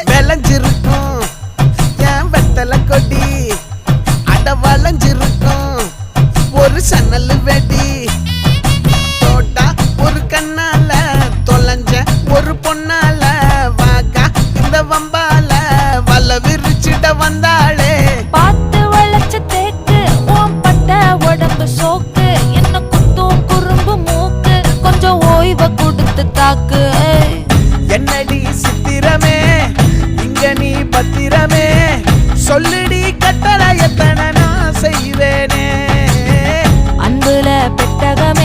விளைஞ்சிருக்கும் என் வெத்தலை கொடி அட வளைஞ்சிருக்கும் ஒரு சன்னல் வெடி தோட்டா ஒரு கண்ணால தொலைஞ்ச ஒரு பொண்ணால வாக்கா இந்த வம்பால வல விரிச்சிட வந்தாளே பார்த்து வளைச்ச தேக்கு ஓம் பட்ட உடம்பு சோக்கு என்ன குத்தும் குறும்பு மூக்கு கொஞ்சம் ஓய்வை கொடுத்து தாக்கு என்னடி சித்திரமே இங்க நீ பத்திரமே சொல்லுடி கட்டளை எத்தனை நான் செய்வேன்